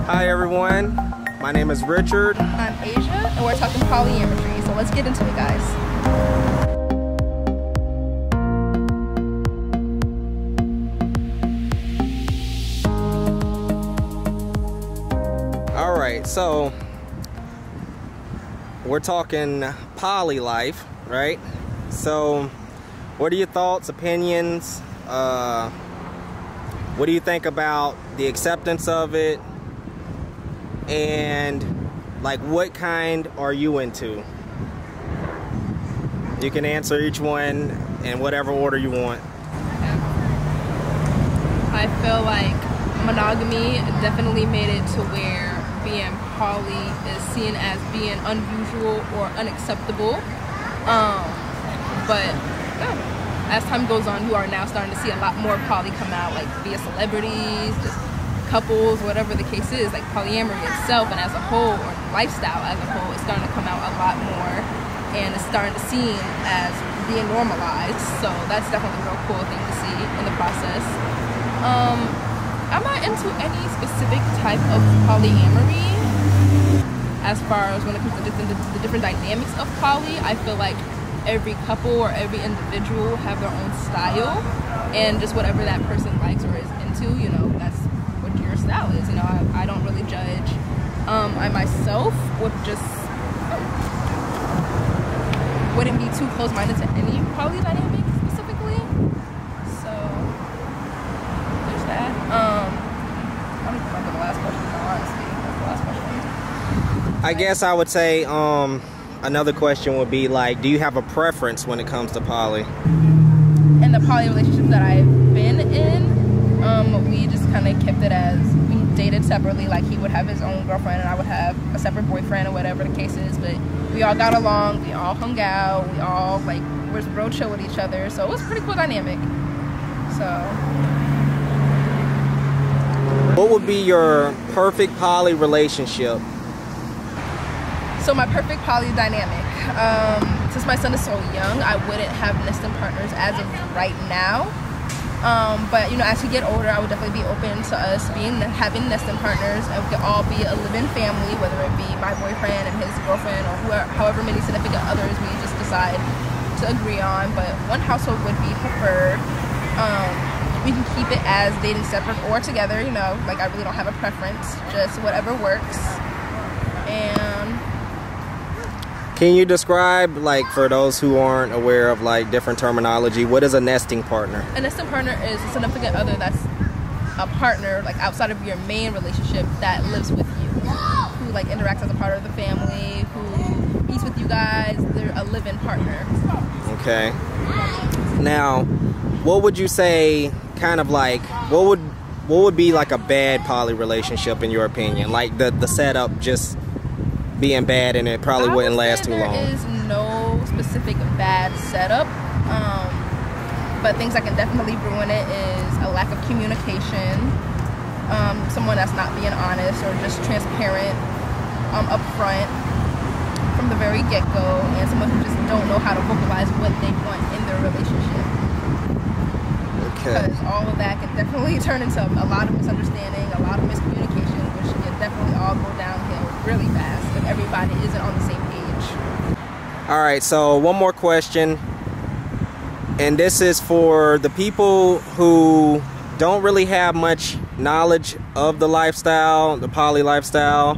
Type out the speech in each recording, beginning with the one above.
Hi everyone, my name is Richard. I'm Asia, and we're talking polyamory, so let's get into it, guys. Alright, so we're talking poly life, right? So what are your thoughts, opinions? What do you think about the acceptance of it? And like, what kind are you into? You can answer each one in whatever order you want. I feel like monogamy definitely made it to where being poly is seen as being unusual or unacceptable. But as time goes on, you are now starting to see a lot more poly come out, like via celebrities, just couples, whatever the case is. Like polyamory itself and as a whole, or lifestyle as a whole, is starting to come out a lot more, and it's starting to seem as being normalized. So that's definitely a real cool thing to see in the process. I'm not into any specific type of polyamory as far as when it comes to the different dynamics of poly. I feel like every couple or every individual have their own style, and just whatever that person likes or is into, you know, that's what your style is. You know, I don't really judge. I myself wouldn't be too close-minded to any poly dynamic specifically. So there's that. I don't even remember the last question, honestly. That's the last question. I guess I would say another question would be like, do you have a preference when it comes to poly? In the poly relationship that I've been in, we just kind of kept it as we dated separately. Like, he would have his own girlfriend and I would have a separate boyfriend or whatever the case is. But we all got along, we all hung out, we all like were real chill with each other. So it was a pretty cool dynamic. So what would be your perfect poly relationship? So my perfect poly dynamic, since my son is so young, I wouldn't have nesting partners as of right now. But you know, as we get older, I would definitely be open to us having nesting partners, and we could all be a living family, whether it be my boyfriend and his girlfriend, or however many significant others we just decide to agree on. But one household would be preferred. We can keep it as dating separate or together. You know, like, I really don't have a preference, just whatever works. And can you describe, like, for those who aren't aware of like different terminology, what is a nesting partner? A nesting partner is a significant other that's a partner, like, outside of your main relationship, that lives with you, who like interacts as a part of the family, who eats with you guys. They're a living partner. Okay. Now, what would you say, kind of like, what would be like a bad poly relationship in your opinion? Like the setup just being bad and it probably wouldn't last too long. There is no specific bad setup, but things that can definitely ruin it is a lack of communication, someone that's not being honest or just transparent upfront from the very get-go, and someone who just don't know how to vocalize what they want in their relationship. Okay. Because all of that can definitely turn into a lot of misunderstanding, a lot of miscommunication, which can definitely all go downhill really fast if everybody isn't on the same page. All right, so one more question, and this is for the people who don't really have much knowledge of the lifestyle, the poly lifestyle,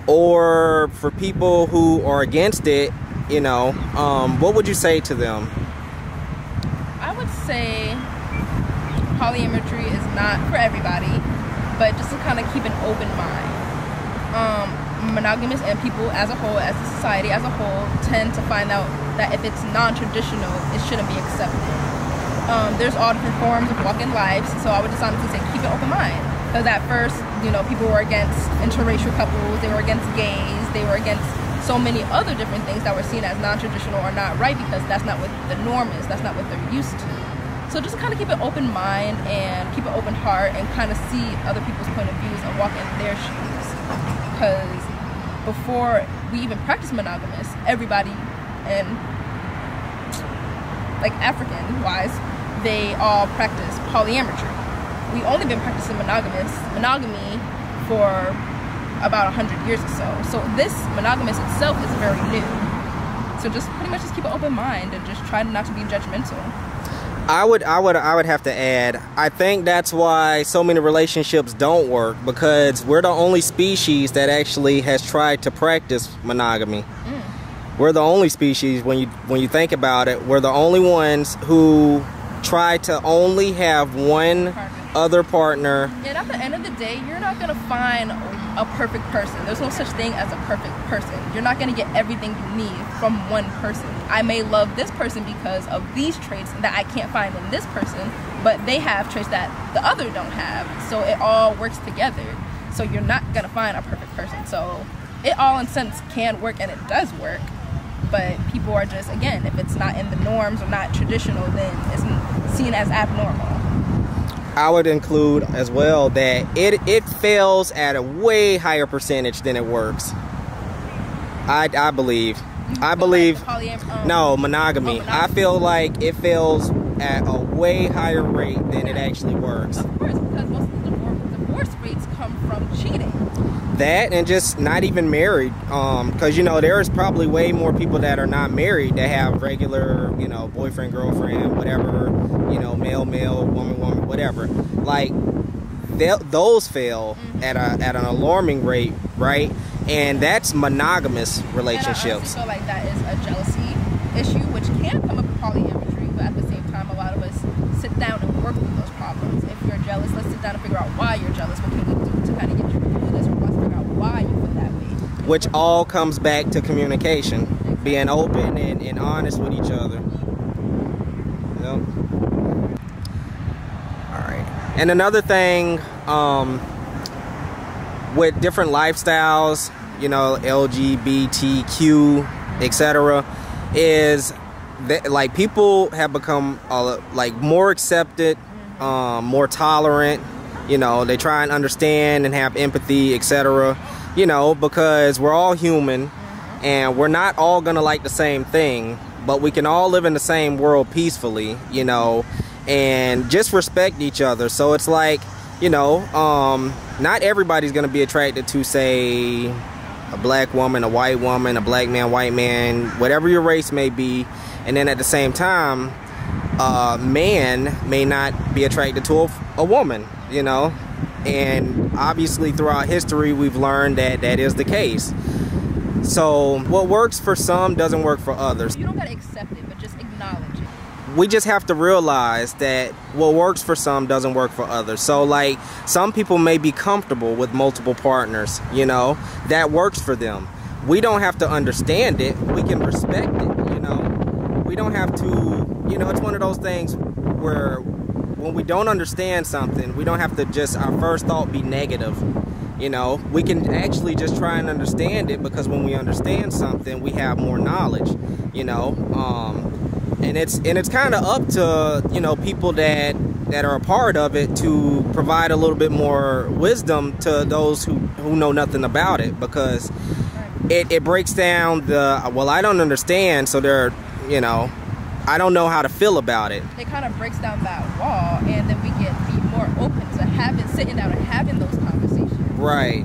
or for people who are against it, you know, what would you say to them? I would say polyamory is not for everybody, but just to kind of keep an open mind. Monogamous and people as a whole, as a society as a whole, tend to find out that if it's non-traditional, it shouldn't be accepted. There's all different forms of walking lives, so I would just honestly say keep an open mind. Because at first, you know, people were against interracial couples, they were against gays, they were against so many other different things that were seen as non-traditional or not right, because that's not what the norm is, that's not what they're used to. So just kind of keep an open mind and keep an open heart and kind of see other people's point of views and walk in their shoes. Because before we even practice monogamous, everybody, and like African-wise, they all practice polyamory. We only been practicing monogamy for about 100 years or so. So this monogamous itself is very new. So just pretty much just keep an open mind and just try not to be judgmental. I would have to add, I think that's why so many relationships don't work, because we're the only species that actually has tried to practice monogamy. We're the only species, when you think about it, we're the only ones who try to only have one other partner. And at the end of the day, you're not going to find a perfect person. There's no such thing as a perfect person. You're not going to get everything you need from one person. I may love this person because of these traits that I can't find in this person, but they have traits that the other don't have. So it all works together. So you're not going to find a perfect person. So it all in sense can work, and it does work. But people are just, again, if it's not in the norms or not traditional, then it's seen as abnormal. I would include as well that it fails at a way higher percentage than it works. I believe. No, monogamy. I feel like it fails at a way higher rate than it actually works. Of course, because most of the divorce rates come from cheating. That, and just not even married, because there's probably way more people that are not married that have regular, boyfriend, girlfriend, whatever, male, woman, whatever. Like those fail at an alarming rate, right? And that's monogamous relationships. And I honestly feel like that is a jealousy issue, which can come up with polyamory, but at the same time, a lot of us sit down and work through those problems. If you're jealous, let's sit down and figure out why you're jealous. What can we do to kind of get you through this? Or let's figure out why you feel that way. Which all comes back to communication, exactly. Being open and honest with each other. Yep. All right. And another thing, with different lifestyles, LGBTQ, etc., is that like people have become more accepted, more tolerant. They try and understand and have empathy, etc. Because we're all human, and we're not all gonna like the same thing, but we can all live in the same world peacefully, and just respect each other. So it's like, not everybody's gonna be attracted to, say, a black woman, a white woman, a black man, white man, whatever your race may be. And then at the same time, a man may not be attracted to a woman, and obviously throughout history we've learned that that is the case. So what works for some doesn't work for others. You don't gotta accept it, but just acknowledge it. We just have to realize that what works for some doesn't work for others. So like some people may be comfortable with multiple partners, that works for them. We don't have to understand it. We can respect it, We don't have to, it's one of those things where when we don't understand something, we don't have to just, our first thought be negative. We can actually just try and understand it, because when we understand something, we have more knowledge, and it's kind of up to people that are a part of it to provide a little bit more wisdom to those who know nothing about it, because it breaks down the, well, I don't understand, so they're, I don't know how to feel about it. It kind of breaks down that wall, and then we get be more open to sitting down and having those conversations. Right.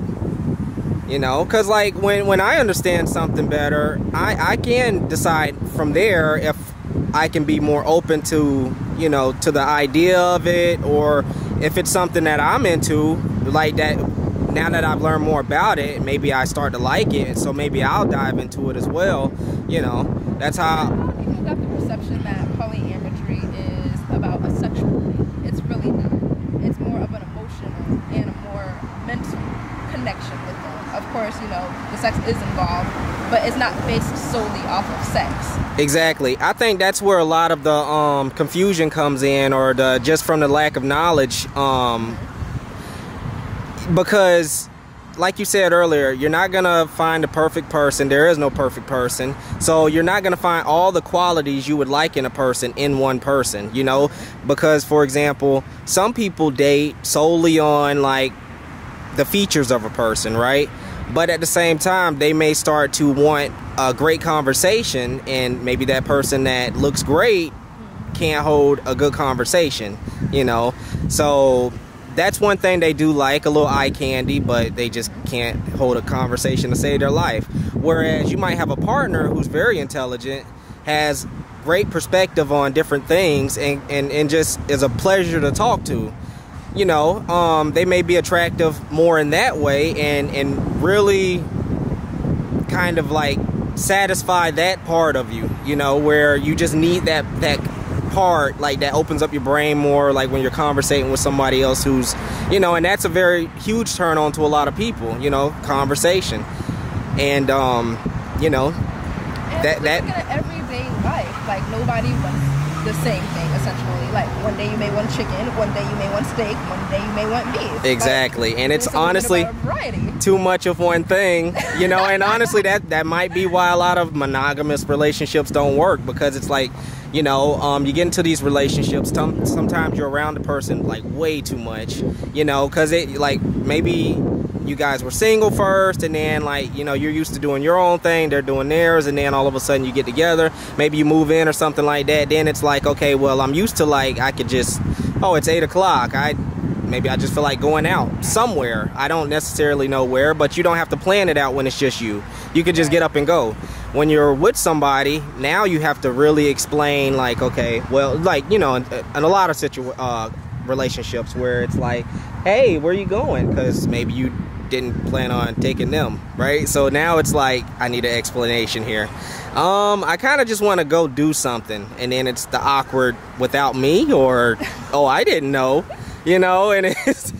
Because like when I understand something better, I can decide from there if I can be more open to, to the idea of it, or if it's something that I'm into, like that. Now that I've learned more about it, maybe I start to like it, so maybe I'll dive into it as well. That's how. A lot of people got the perception that polyamory is about a sexual thing. It's really not. It's more of an emotional and a more mental connection with them. Of course, the sex is involved, but it's not based solely off of sex. Exactly. I think that's where a lot of the confusion comes in, or just from the lack of knowledge. Because like you said earlier, you're not gonna find a perfect person. There is no perfect person. So you're not gonna find all the qualities you would like in a person in one person, because for example, some people date solely on like the features of a person, right? But at the same time, they may start to want a great conversation, and maybe that person that looks great can't hold a good conversation, So that's one thing they do like, a little eye candy, but they just can't hold a conversation to save their life. Whereas you might have a partner who's very intelligent, has great perspective on different things, and just is a pleasure to talk to. You know, they may be attractive more in that way, and really kind of like satisfy that part of you, you know, where you just need that part, like, that opens up your brain more, like when you're conversating with somebody else who's, you know, and that's a very huge turn on to a lot of people, you know, conversation. And you know, and that in everyday life, like, nobody wants the same thing, essentially. Like, one day you may want chicken, one day you may want steak, one day you may want beef. Exactly. Like, and it's honestly too much of one thing, you know. And honestly, that might be why a lot of monogamous relationships don't work, because it's like, you know, you get into these relationships, sometimes you're around the person like way too much, you know, because it, like, maybe you guys were single first, and then, like, you know, you're used to doing your own thing, they're doing theirs, and then all of a sudden you get together, maybe you move in or something like that. Then it's like, okay, well, I'm used to, like, I could just, oh, it's 8 o'clock, maybe I just feel like going out somewhere. I don't necessarily know where, but you don't have to plan it out when it's just you. You could just get up and go. When you're with somebody, now you have to really explain, like, okay, well, like, you know, in a lot of relationships where it's like, hey, where are you going? Because maybe you didn't plan on taking them, right? So now it's like, I need an explanation here. I kind of just want to go do something, and then it's the awkward without me, or, oh, I didn't know, you know. And it's,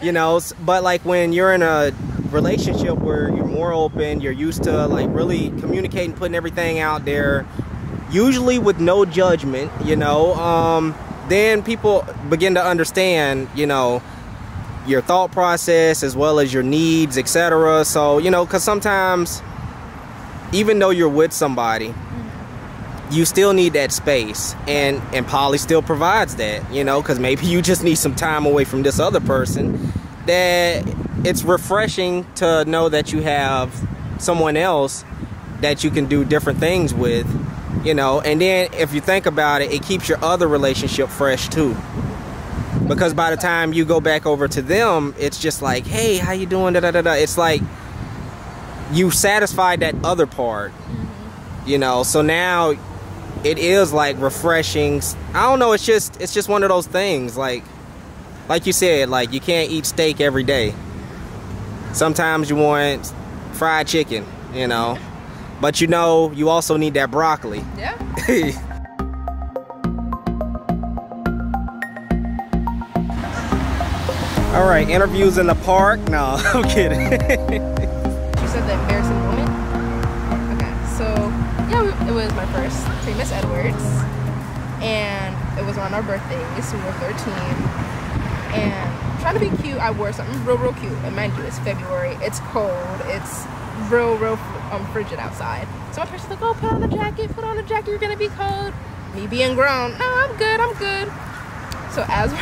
you know, but like when you're in a relationship where you're more open, you're used to, like, really communicating, putting everything out there, usually with no judgment, you know, then people begin to understand, you know, your thought process as well as your needs, etc. So, you know, because sometimes, even though you're with somebody, you still need that space, and poly still provides that, you know, because maybe you just need some time away from this other person. That it's refreshing to know that you have someone else that you can do different things with, you know. And then if you think about it, it keeps your other relationship fresh too, because by the time you go back over to them, it's just like, hey, how you doing, da da da da. It's like you satisfied that other part, you know. So now it is like refreshing. I don't know, it's just one of those things, like you said, like, you can't eat steak every day. Sometimes you want fried chicken, you know, but you know, you also need that broccoli. Yeah. All right, interviews in the park. No, I'm kidding. You said the embarrassing moment? Okay, so, yeah, it was my first Miss Edwards, and it was on our birthdays, we were 13. And trying to be cute, I wore something real cute. And mind you, it's February, it's cold, it's real frigid outside. So my person's like, oh, put on a jacket, you're gonna be cold. Me being grown, no, I'm good. So as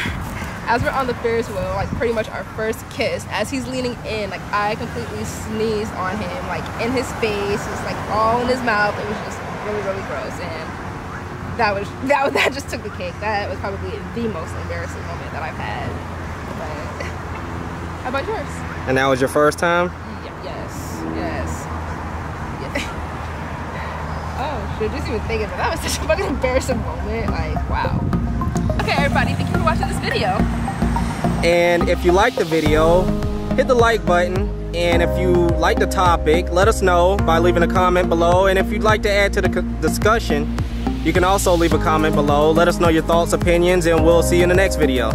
we're on the Ferris wheel, like, pretty much our first kiss, as he's leaning in, like, I completely sneezed on him, like, in his face, it's like all in his mouth. It was just really gross, and that just took the cake. That was probably the most embarrassing moment that I've had. But how about yours? And that was your first time? Yes. Yeah. Oh, shoot, just even thinking that was such a fucking embarrassing moment. Like, wow. Okay, everybody, thank you for watching this video. And if you like the video, hit the like button. And if you like the topic, let us know by leaving a comment below. And if you'd like to add to the discussion, you can also leave a comment below. Let us know your thoughts, opinions, and we'll see you in the next video.